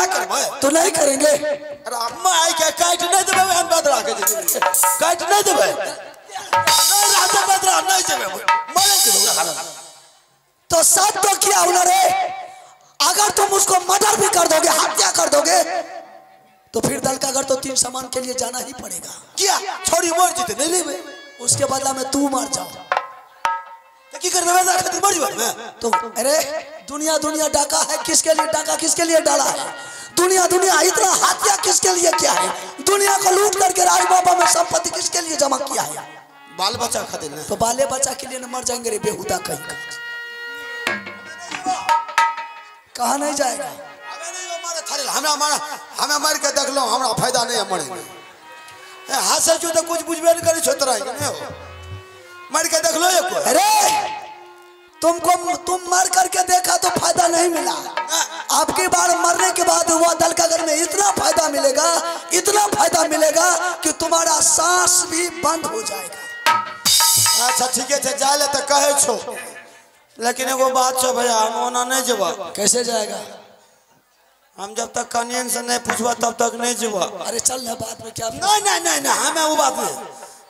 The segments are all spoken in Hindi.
ना करबे तो नहीं करेंगे। अरे अम्मा आई के काट नहीं देबे हम बदरा के काट नहीं देबे नहीं रात बदरा नहीं देबे मरे देबे। तो सब तो किया हुनर है, अगर तुम उसको मर्डर भी कर दोगे, हत्या कर दोगे, तो फिर दल का घर तो 3 सामान के लिए जाना ही पड़ेगा। क्या छोड़ी मर जीते नहीं लेबे, उसके बदला में तू मर जाओ तो की करबे वैसा खातिर मर जीबे तो। अरे दुनिया दुनिया डाका है, किसके लिए डाका, किसके लिए डाला है? दुनिया दुनिया इतना हत्या किसके लिए किया है? दुनिया को लूट करके राज बाबा में संपत्ति किसके लिए जमा किया है? बाल बच्चा खातिर ना। तो बाले बच्चा के लिए न मर जाएंगे रे बेहुदा कहीं का। कहाँ नहीं जाएगा? हमें मार के देख लो, हमरा फायदा नहीं है मरे हाथ से जो तो कुछ बुझबे नहीं करे छोत रहा है मार के देख लो ये को। अरे तुम मर करके देखा तो फायदा नहीं मिला, आपकी बार मरने के बाद हुआ दल का घर में इतना फायदा मिलेगा, इतना फायदा मिलेगा कि तुम्हारा सांस भी बंद हो जाएगा। अच्छा ठीक है जा ले तो कहे छो, लेकिन एगो बात छो भैया हम ओना नहीं जेबा। कैसे जाएगा? हम जब तक कनियन से नहीं पूछवा तब तक नहीं जेबा। अरे चल ना बात में क्या। नहीं नहीं नहीं नहीं हमें वो बात नहीं,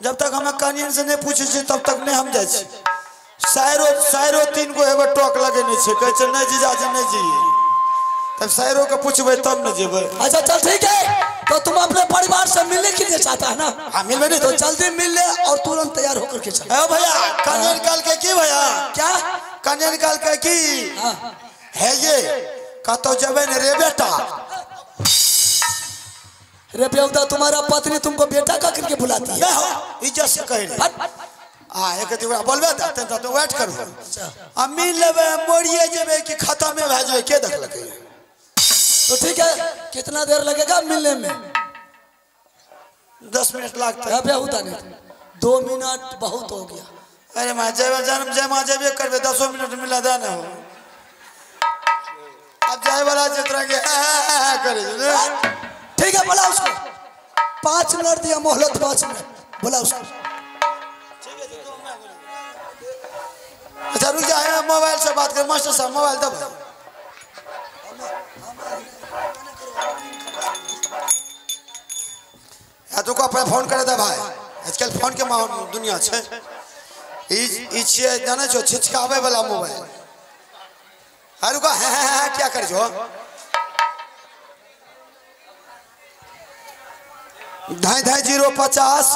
जब तक हमें कनियन से नहीं पूछे छी तब तक नहीं हम जाए छी। सायरो 3 गो हेबे टोक लगे नहीं छे, कहे छे नहीं जीजा जी नहीं जी, तब सायरो के पूछबे तब न जेबे। अच्छा चल ठीक है, तो तुम अपने परिवार से मिलने के लिए चाहता है ना? हाँ मिलबे नहीं तो जल्दी मिल ले और तुरंत तैयार होकर के चल। ए भैया कन्या निकाल के की भैया? क्या कन्या निकाल के की है ये कतो जबे ने रे बेटा? रे बेहुदा तुम्हारा पत्नी तुमको बेटा का करके बुलाती है? इज्जत से कह रे एक दिवरा बोलबे त तो वेट करू हम मिल लेबे मोड़िए जेबे कि खत्म में भ जाए के देख लगे। तो ठीक है, कितना देर लगेगा मिलने में? 10 मिनट लगता है। बेहुदा नहीं 2 मिनट बहुत हो गया। अरे मां जय मां जेबे करबे 10 मिनट मिला दे ना हो। अब जाए वाला जितना के करे ठीक है बोला उसको 5 मिनट दिया मोहलत, 5 मिनट बोला उसको। अच्छा रुक जा मोबाइल से बात कर मास्टर साहब मोबाइल दब। या तो को अपने फोन करे दे भाई, आजकल फोन के दुनिया छे ई छे जाने छो छिचकावे वाला मोबाइल। अरे को क्या कर जो ढाई 050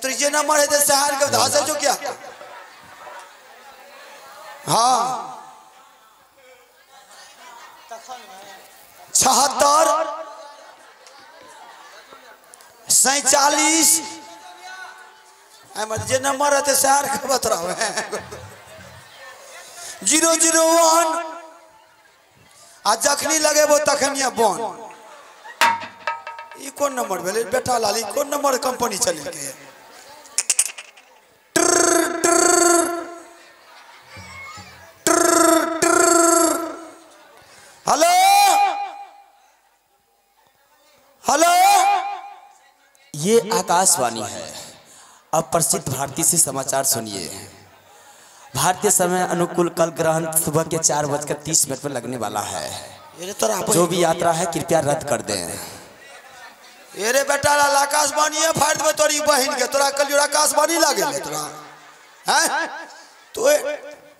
तो ये नंबर है शहर के धासे जो क्या। हाँ 76 47 जे नंबर है शहर के बता 001 आ जखनी लगे वो तखनिया बन। ई कौन नंबर भेले बेटा लाली? कौन नंबर कंपनी चले के? हेलो हेलो ये आकाशवाणी है। अब प्रसिद्ध भारतीय से समाचार सुनिए। भारतीय समय अनुकूल कल ग्रहण सुबह के 4:30 पर लगने वाला है। जो भी यात्रा है कृपया रद्द कर दें। अरे बेटा लाल आकाशवाणी है फाड़ दे तोरी बहन के, तोरा कल आकाशवाणी लागे ले तोरा हैं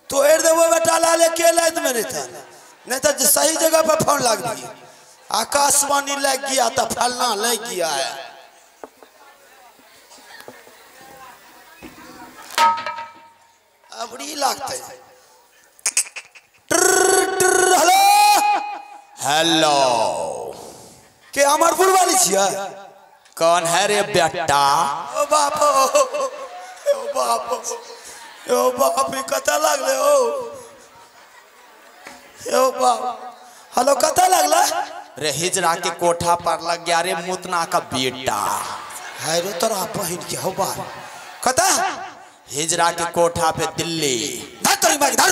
तो एर देबो बेटा लाल के लाइत में नहीं तो सही जगह पर फोन लग दिए। आकाशवाणी लग गया तो फलना लग गया है। अबड़ी लगते हेलो हेलो के अमरपुर वाली छिया? कौन है रे बेटा? ओ बाप ओ बाप ओ बाप कता लगले ओ बाप। हेलो कता लगला? रे हिजरा के कोठा पर लग गया रे मुतना का बेटा। है रे तोरा बहन के हो बाप कता? हिजरा के कोठा पे दिल्ली। धर तोरी मार धर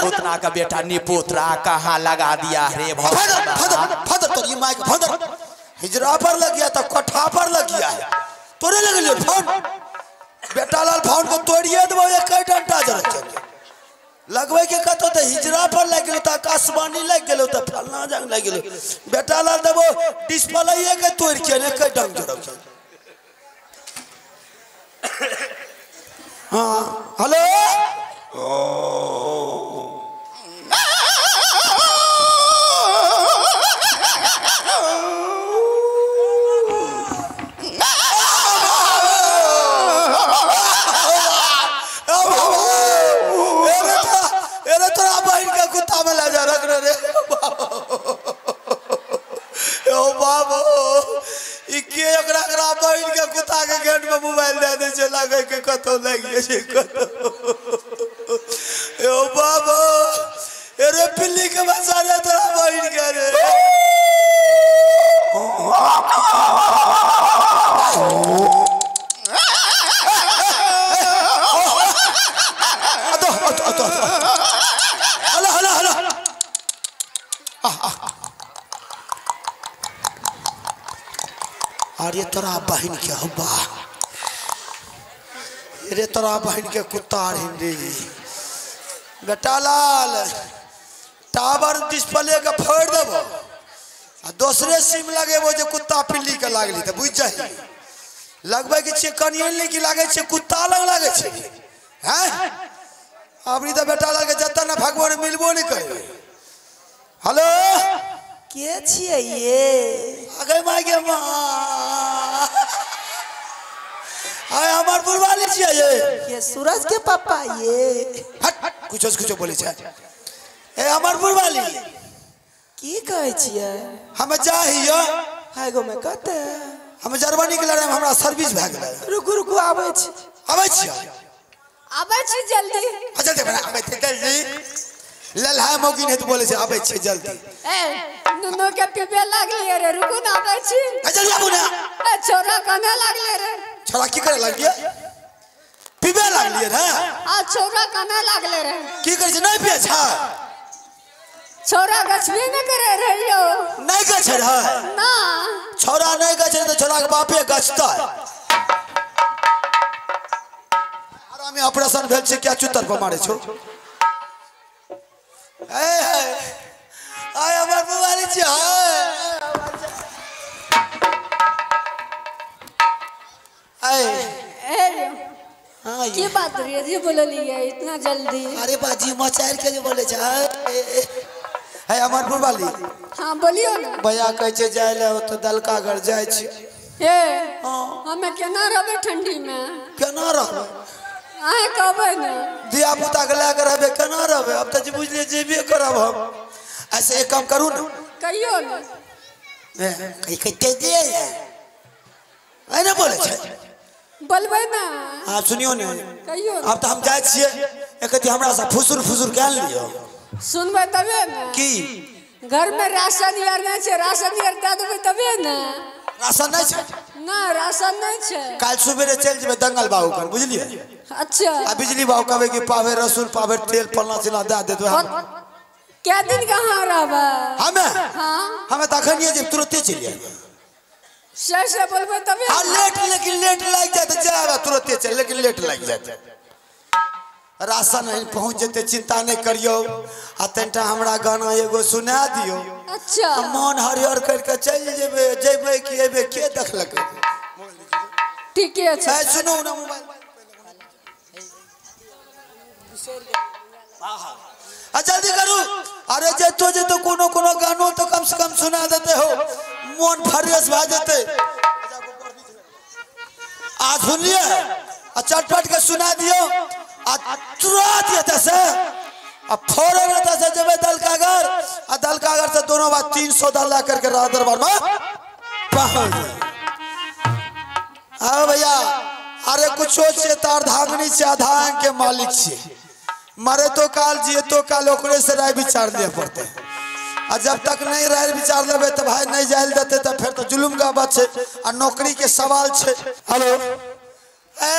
मुतना का बेटा निपुत्रा कहाँ लगा दिया रे? फदर तोरी मार फदर हिजरा पर लग गया तो कोठा पर लग गया है। तोरे लग लियो फोन बेटा लाल फोन को तोड़िए दो एक डंडा जरा चल लगवे के कतो तो हिजरा पर लग गेलो, तो आकाशवाणी लग गेलो, तो फलना जंग लग गेलो। बेटा लाल देबो डिस्प्ले के तोड़ के ने कई डंग जड़ो। हाँ हेलो मोबाइल दे दे चला गए के कतो लगी से कतो ए ओ बाबा अरे पिल्ली के बसारे तोरा बहिन के रे हेलो हेलो हेलो अरे तोरा बहिन के हब्बा रे तोरा बहन के कुत्ता हिंदी बेटा लाल टावर डिस्प्ले के फोड़ देबो आ दूसरे सिम लगेबो जे कुत्ता पिल्ली के लागली त बुझ जाही लगबे के छे कनियन ले की लागे छे कुत्ता लग लागे छे हैं अबरी त बेटा लाल के जत्ता ना भगवान मिलबो नहीं करे। हेलो के छिए ये आगे माय के मां आय हमार बुरवाली छिए ये सूरज के पापा ये हट कुछ बोले छे ए हमार बुरवाली की कहै छिए हम जाहियो हाय गो में कहते हम जर्मनी के लड़ाई में हमरा सर्विस भ गेलै रुकु आबै छी जल्दी जल्दी बना आबै छी जल्दी ललहा मौगी ने तो बोले छे आबै छी जल्दी ए नुनो के पीपे लागले रे रुकु ना आबै छी जल्दी आबू ना ए छोरा कने लागले रे छोरा की करे लगिए पीबे लागलिए रे आ छोरा कने लागले रे की करे छे नहीं पिए छा छोरा गछबे न करे रे यो नहीं गछ रे ना छोरा नहीं गछ तो छोरा के बापे गछता आराम ऑपरेशन भेल छे क्या चुतर पर मारे छो आय हमर बुवाली छी आय हां की बात रे जी बोलली है इतना जल्दी अरे बाजी मचार के जो बोले छ है हमर बुवाली हां बोलियो ना भैया कहै छे जाय ले तो दलका घर जाय छी ए हमें केना रहबे ठंडी में केना रहबे आए कहबे ना दिया पुता के लेके रहबे केना रहबे अब त बुझले जेबे करब हम ऐसे एक काम करू ना कहियो ना कई कते दे है ना बोले छे बोलबे ना हां सुनियो ने कहियो अब तो हम जाय छिए एकति हमरा से फुसुर केन लियो सुनबे तबे ना की घर में राशन यार नहीं छे राशन यार दे देबे तबे ना राशन नहीं छे ना राशन नहीं छे काल सुबेरे चल जेबे दंगल बाबू पर बुझलिए अच्छा आ बिजली बाबू कहबे कि पावे रसूल पावे तेल पन्ना चिना दे दे तो क्या दिन कहां रहबे हमें तखनिए जे तुरंते चल जाए से बोलबे तबे हां लेट लग जाए तो जाबे तुरंते चल लेकिन लेट लग जाए राशन नहीं पहुंच जेते चिंता नहीं करियो आ तंटा हमरा गाना एगो सुना दियो अच्छा मन हरियर करके चल जेबे कि एबे के देखलक ठीक है अच्छा सुनो ना मोबाइल जल्दी करू अरे जेतो कोनो गानो तो कम से कम सुना देते हो मन फ्रेश भ जेते आ सुनिए आ चटपट के सुना दियो आ तुरंत एते से आ फौरन एते से जेबे दलकागर आ दलकागर से दोनों बात 300 दल्ला करके रात दरबार में पहुंच हां भैया अरे कुछो से तार धागनी से आधान के मालिक छे मारे तो काल जिए तो काल ओकरे से राय विचार ले पड़ते आ जब तक नहीं राय विचार लेबे तो भाई नहीं जाइल देते तो फिर तो जुलुम का बात छे आ नौकरी के सवाल छे। हेलो ए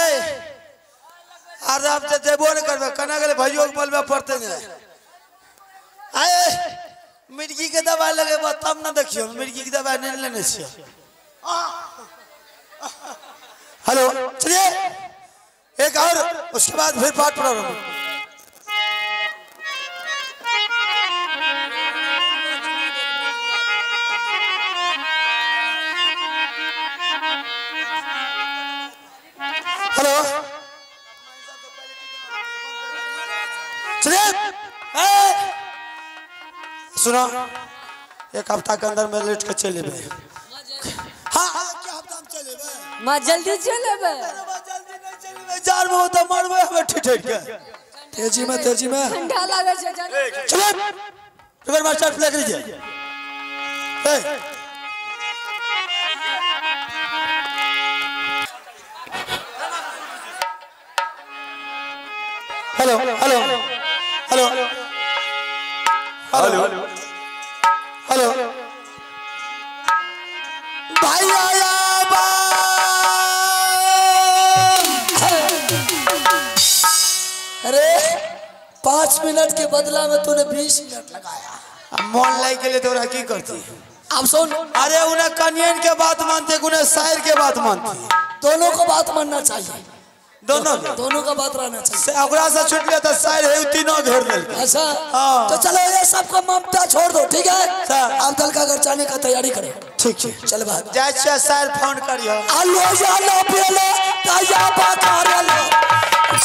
अरे अब तो देबो न करबे कना गेले भाइयो के बोलबे पड़ते ने आए मिर्गी के दवाई लगेबो तब न देखियो मिर्गी के दवाई नहीं लेने छियो। हेलो चलिए एक और उसके बाद फिर पाठ प्रारंभ सुनो, एक हफ्ता के अंदर में लेट के चले हाँ क्या हफ्ता में चले माँ जल्दी चले बे जल्दी नहीं चले जार में होता मरबे हमें ठिठक के तेजी में ठंडा लगे छे चलो फिगर मास्टर प्ले कीजिए hello hello hello hello hello भाई आया अरे 5 मिनट के बदला में तूने 20 मिनट लगाया। मन लग के लिए तो की करती अब सुन, अरे उन्हें कन्यन के बात मानते उन्हें शायर के बात मानती दोनों को बात मानना चाहिए, दोनों का बात रहना चाहिए। ओकरा से छूट गया तो शायर है तीनों घेर ले ऐसा हाँ। तो चलो ये सबको ममता छोड़ दो, ठीक है? सर। आप दल का घर जाने का तैयारी करें। ठीक है चल बात जय शायर फोन करियो आलो जानो पेलो ताया बाकारलो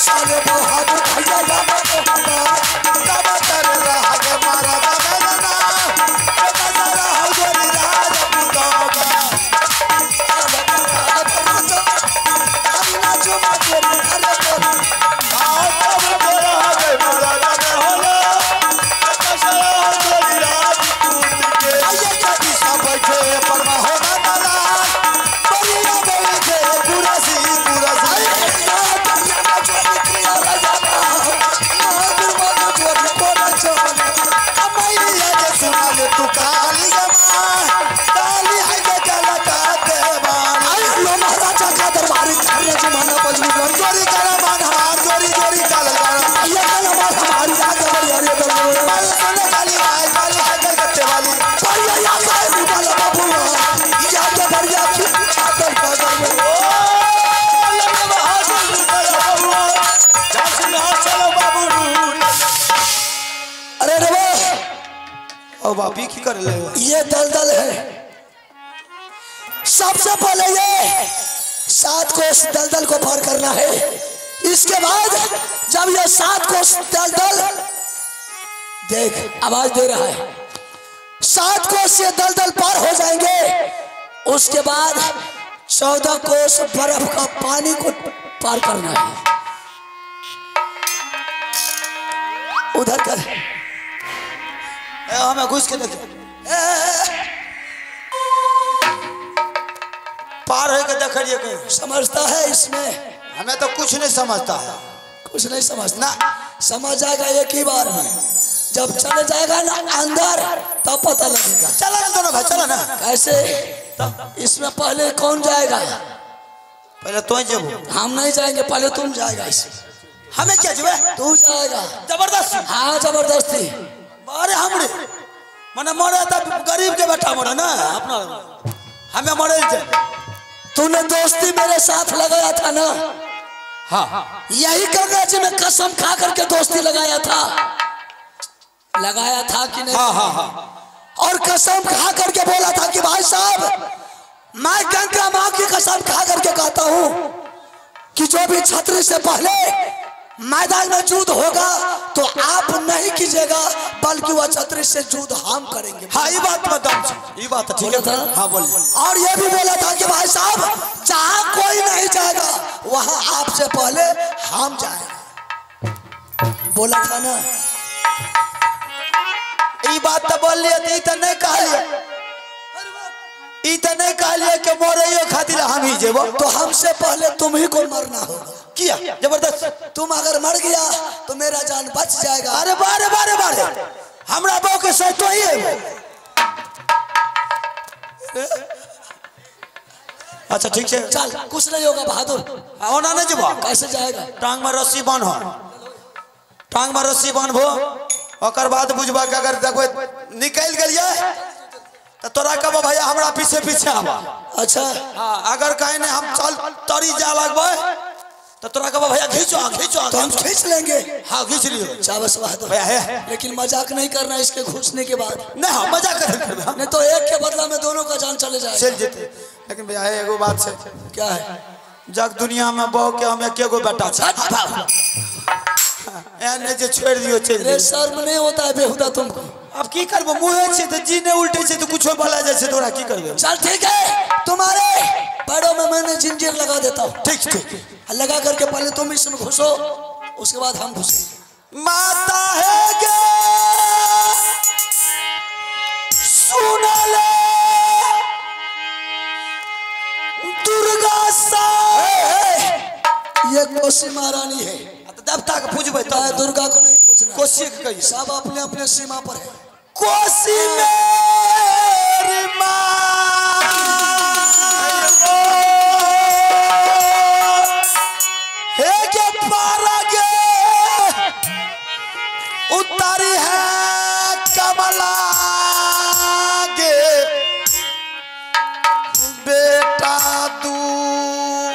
साले बहुत खाया जानो तब तर रहा के मारा बदलना बदला हो गोरी राज पुकागा अन्ना जो मारे अरे आओ तब तोरा के मारा बदल होला बदला हो गोरी राज पुकागा आये कदी सब बैठे परमा हो बदला बलिया बैठे कुरसी तू काली काली है के चला काते बाण लो महाराजा का दरबारी थारे जमाना बजू जोरी करा मान हमार जोरी जोरी काल गाना ये गाना बात हमारी आगे बढ़ रही है। माल सोने काली भाई काली है के कच्चे वाली बढ़िया याद है वाला बाबू याद है बढ़िया छातल बाजार में ओ लगे बहादुर चलो बाबू जासिन चलो बाबू अरे रे ओ बापी की कर ले ये दलदल है। सबसे पहले ये 7 कोस दलदल को पार करना है। इसके बाद जब ये 7 कोस दलदल देख आवाज दे रहा है 7 कोस ये दलदल पार हो जाएंगे, उसके बाद 14 कोस बर्फ का पानी को पार करना है। उधर कर हमें घुस के देख पार है के देखिए कहीं समझता है इसमें? हमें तो कुछ नहीं समझता है कुछ नहीं समझना, समझ जाएगा एक ही बार में। जब चले जाएगा ना अंदर तब पता लगेगा। चलो ना दोनों भाई चलो ना कैसे? इसमें पहले कौन जाएगा? पहले तो जब हम नहीं जाएंगे, पहले तुम जाएगा। इसमें हमें क्या जुए तू जाएगा जबरदस्ती हाँ जबरदस्ती। अरे हमरे मने मरे तो गरीब के बेटा मरे ना अपना हमें मरे तूने दोस्ती मेरे साथ लगाया था ना? हाँ यही गंगा जी में कसम खा करके दोस्ती लगाया था कि नहीं? हाँ हाँ हाँ और कसम खा करके बोला था कि भाई साहब मैं गंगा माँ की कसम खा करके कहता हूँ कि जो भी छतरी से पहले मैदान में युद्ध होगा तो आप नहीं कीजिएगा, बल्कि वह छतरी से युद्ध हम करेंगे। हाँ ये बात बताओ ये बात ठीक है हाँ बोलिए। और ये भी बोला था कि भाई साहब जहाँ कोई नहीं जाएगा वहाँ आपसे पहले हम जाएंगे, बोला था ना? ये बात तो बोल लिया तो नहीं कहलिए नहीं कहलिए कि मोरे खातिर हम ही जेबो। तो हमसे पहले तुम ही को मरना होगा। किया जबरदस्त तुम अगर मर गया तो मेरा जान बच जाएगा। अरे बारे बारे बारे हमरा बो के सही तो ही है। अच्छा ठीक है चल कुछ नहीं होगा बहादुर। ओना नहीं जेबो कैसे जाएगा? टांग में रस्सी बांधो टांग में रस्सी बांधबो ओकर बाद बुझबा के अगर देखो निकल गलिए तो तोरा कब भैया हमरा पीछे पीछे आवा। अच्छा हाँ अगर कहीं ने हम चल तरी जा लगबे तो तोरा कब भैया खींचो खींचो तो हम खींच लेंगे। हाँ खींच लियो शाबाश बहादुर। भैया है लेकिन मजाक नहीं करना इसके घुसने के बाद। नहीं हाँ मजाक कर नहीं तो एक के बदला में दोनों का जान चले जाएगा। चल जेते लेकिन भैया है एगो बात से क्या है? जग दुनिया में बहु के हम एक गो बेटा एने जे छोड़ दियो चल रे शर्म नहीं होता है बेहुदा तुमको? अब की करबो मुहे छे त जी ने उल्टे छे त कुछो बोला जाय छे तोरा की करबे? चल ठीक है, तुम्हारे पैरों में मैंने जंजीर लगा देता हूँ। ठीक ठीक लगा करके पहले तुम इसमें घुसो, उसके बाद हम घुसेंगे। माता है गे सुन ले दुर्गा सा ये कोसी महारानी है, देवता के पूजबे तो दुर्गा को नहीं पूछना। कोसी के कही सब अपने अपने सीमा पर है। कोसी मेरी माँ हे के पारा गे उतारी है कमला गे बेटा दुलारा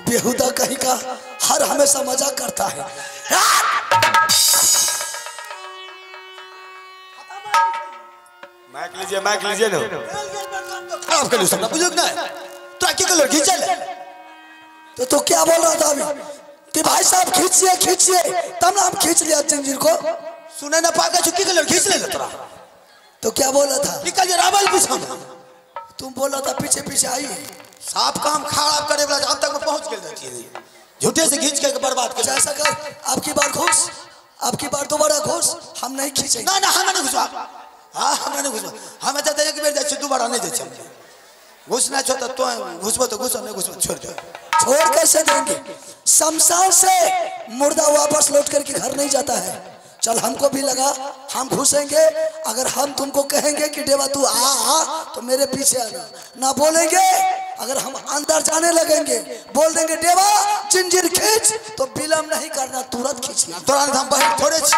बेहुदा कहीं का हर हमेशा मजाक करता है। माइक लीजिए ना आप कर लो सब ना बुजुर्ग ना तो आके कलर खींच ले तो क्या बोल रहा था अभी कि भाई साहब खींचिए तब ना हम खींच लिया जंजीर को। सुने ना पाका चुकी कलर खींच ले तोरा तो क्या बोला था? निकल जा रावल पीछे तुम बोला था पीछे पीछे आई साफ काम खराब करे वाला अब तक में पहुंच गए रहती है झूठे से खींच के बर्बाद कर। ऐसा कर आपकी बार घुस, आपकी बार दोबारा घुस, हम नहीं खींचेंगे। ना ना हमें नहीं घुसवा हाँ हमें नहीं घुसवा हमें चाहते हैं कि मेरे जैसे दोबारा नहीं दे सकते घुसना चाहता तो घुसबो तो घुसो नहीं घुसबो छोड़ दो। छोड़ कैसे देंगे? शमशान से मुर्दा वापस लौट करके घर नहीं जाता है। चल हमको भी लगा हम घुसेंगे, अगर हम तुमको कहेंगे कि देवा तू आ तो मेरे पीछे आना, ना बोलेंगे अगर हम अंदर जाने लगेंगे बोल देंगे देवा जंजीर खींच तो विलम्ब नहीं करना तुरंत खींचना। तुरंत हम बहन थोड़े छी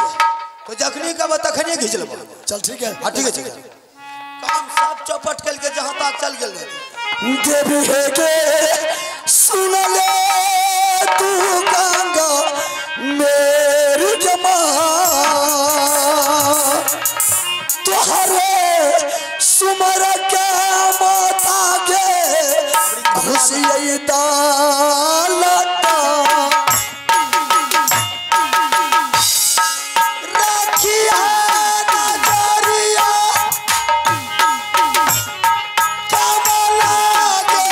तो जखनी का तखनी खींच लेबो। चल ठीक है हाँ ठीक है काम सब चौपट कल के जहाँ तक चल गए देवी है के सुन ले तू गंगा मेरी जमा तुहरे सुमर के माता गे घुसिए दालता रखिया नजरिया कमला के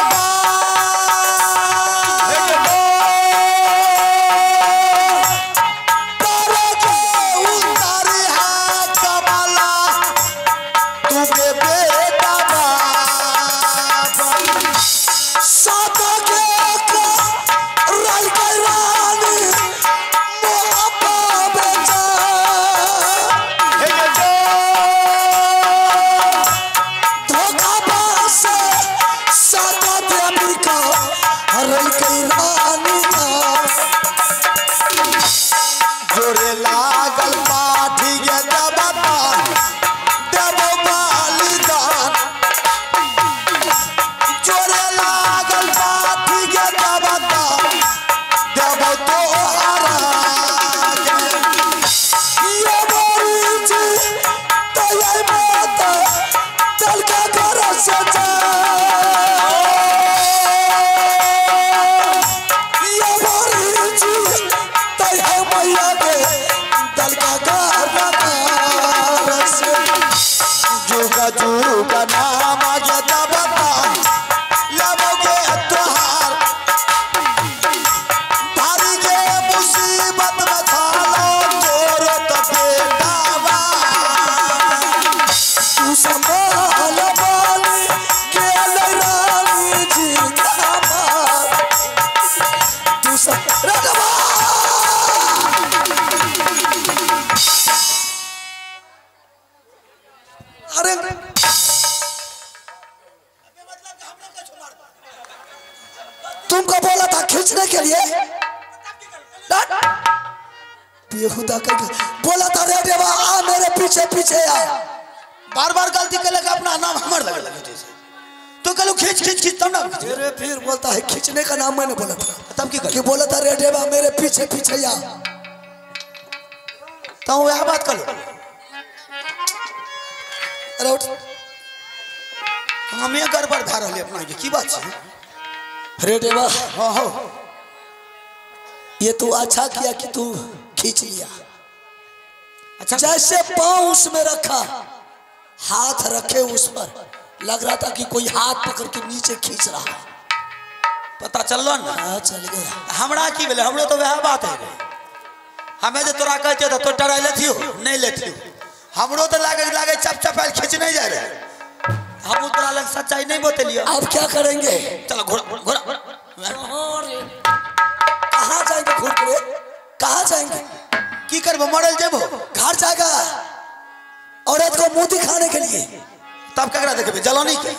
तो हरा ये मरीज तो ये माता दल का घर सजा ये मरीज तो ये मैया के दल का घर जुगा जुगा नाम आगे दबता लबोगे त्योहार भारी के मुसीबत में थालो तोरो तो बेटावा तू संभाल बाली के रानी जी का मार तू अरे तुमको बोला था खींचने के लिए बेहुदा कर बोला था रे देवा आ मेरे पीछे पीछे आ बार बार गलती कर लगा अपना नाम हमार लगे लगे जैसे तो कल खींच खींच खींच तब ना मेरे फिर बोलता है खींचने का नाम मैंने बोला था तब की कि बोला था रे देवा मेरे पीछे पीछे आ तो वह बात कर लो अरे उठ हमें गड़बड़ धा रहे अपना ये की बात है रे देवा हाँ हो ये तू अच्छा किया कि तू खींच लिया अच्छा जैसे पांव उसमें रखा हाथ रखे उस पर लग रहा था कि कोई हाथ पकड़ के नीचे खींच रहा है पता चल लो ना हाँ चल गया हमरा की बोले हमरो तो वह बात है हमें जो तोरा कहते तो डरा लेती हो नहीं लेती हो हमरो तो लागे लागे चप चपाल खींच नहीं जा रहे हम तोरा लग सच्चाई नहीं बतलियो अब क्या करेंगे चलो घोड़ा घोड़ा कहाँ जाएंगे घूर के कहाँ जाएंगे की करबो मरल जेबो घर जाएगा औरत को मुंह दिखाने के लिए तब ककरा देखबे जलानी के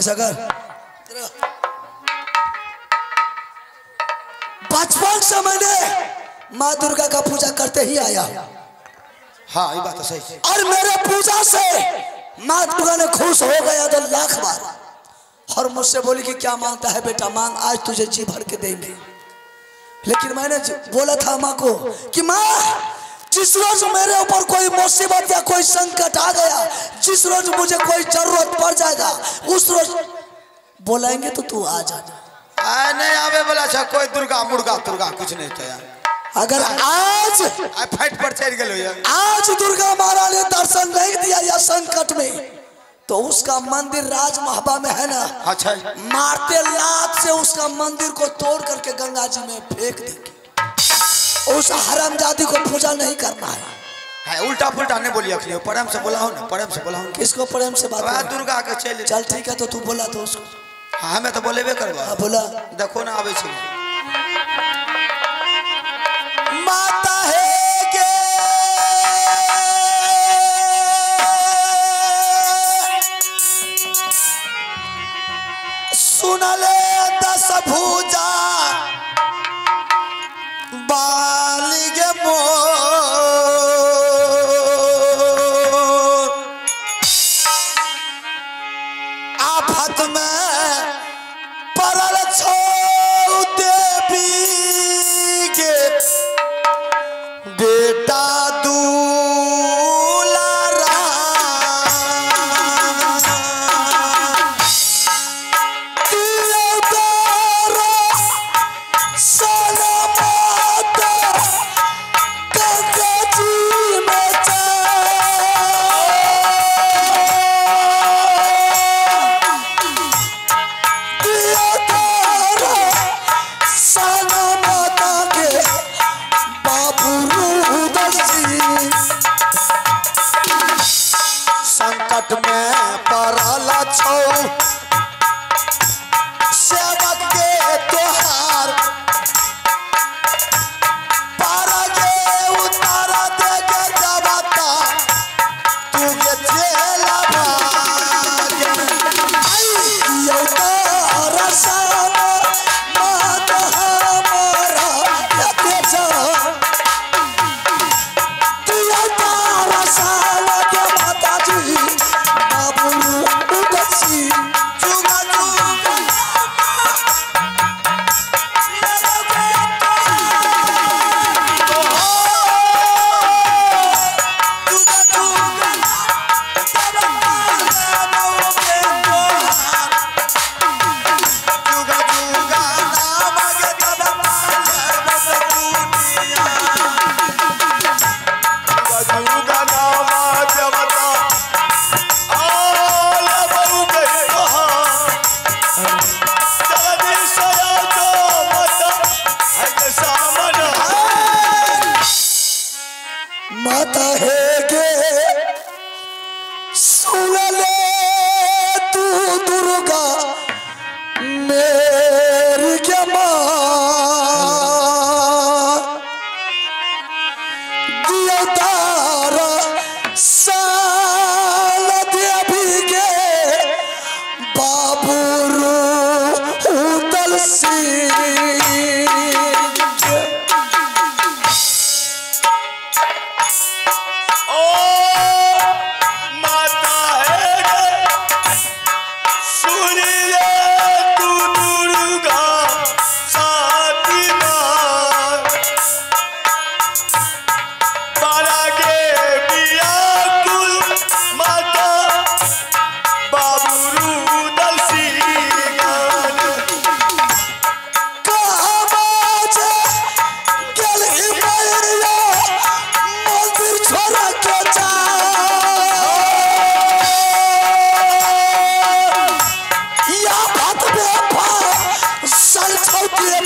ऐसा कर बचपन से मैंने माँ दुर्गा का पूजा करते ही आया हाँ ये बात तो सही है और मेरे पूजा से माँ दुर्गा ने खुश हो गया तो लाख बार और मुझसे बोली कि क्या मांगता है बेटा मांग आज तुझे जी भर के देंगे लेकिन मैंने बोला था माँ को कि माँ जिस रोज मेरे ऊपर कोई मुसीबत या कोई संकट आ गया जिस रोज मुझे कोई जरूरत पड़ जाएगा उस रोज बोलेंगे तो तू आ जाना नहीं आवे बोला अच्छा कोई दुर्गा मुर्गा तुर्गा कुछ नहीं था यार अगर आज फाइट पर चढ़ गए यार आज दुर्गा महाराज ने दर्शन नहीं दिया या संकट में तो उसका मंदिर राज महबा में है ना अच्छा मारते लात से उसका मंदिर को तोड़ करके गंगा जी में फेंक देंगे उस हरामजादी को पूजा नहीं करना है उल्टा पुल्टा नहीं बोलिए अखिले प्रेम से बोला हो ना प्रेम से बोला हो किसको प्रेम से बात वह दुर्गा के चल चल ठीक है तो तू बोला तो उसको हाँ हमें तो बोलेबे करबा बोला देखो ना आवे छी माता है के सुनले 10 भुजा बालिग मोर आफत में परल छो देवी के बेटा दुलारा दिया तारा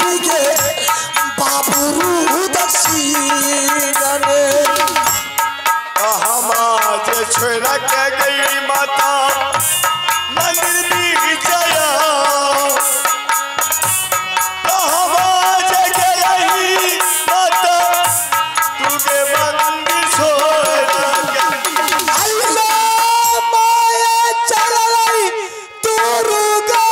बिगे बाबू दक्षिण हमाज छोड़ के गई माता मंदिर भी जया हमाज के गई माता तुझे मंदिर छोड़ अल्लाह माया चल रही दुर्गा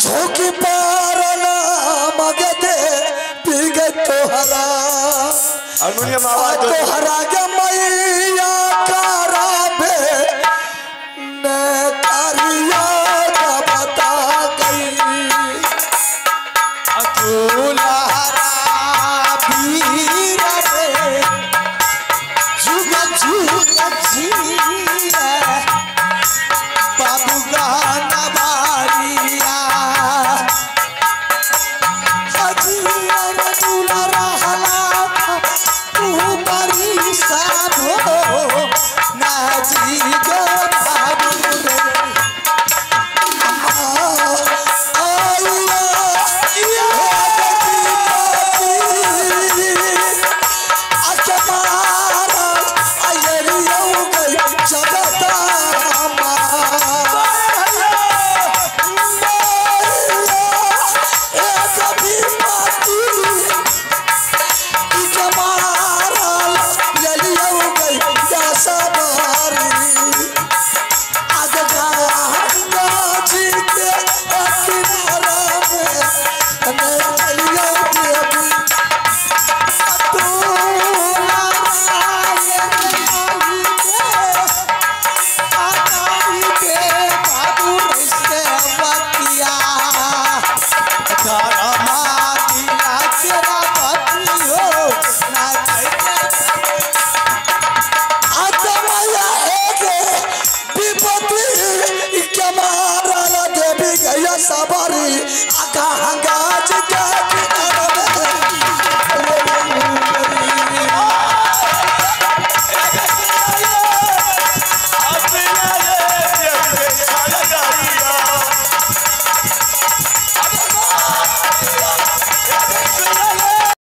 झोंकी पारना मगदे पीगे तोहरा हारमोनियम आवाज दो तोहरा के मैया कराबे ने करिया बता गई अतुलहरा वीर रे जुग जुग जिया बाबू गाना बारिया हजिया दुलारा हला तू बड़ी साधो सबरी आगा हंग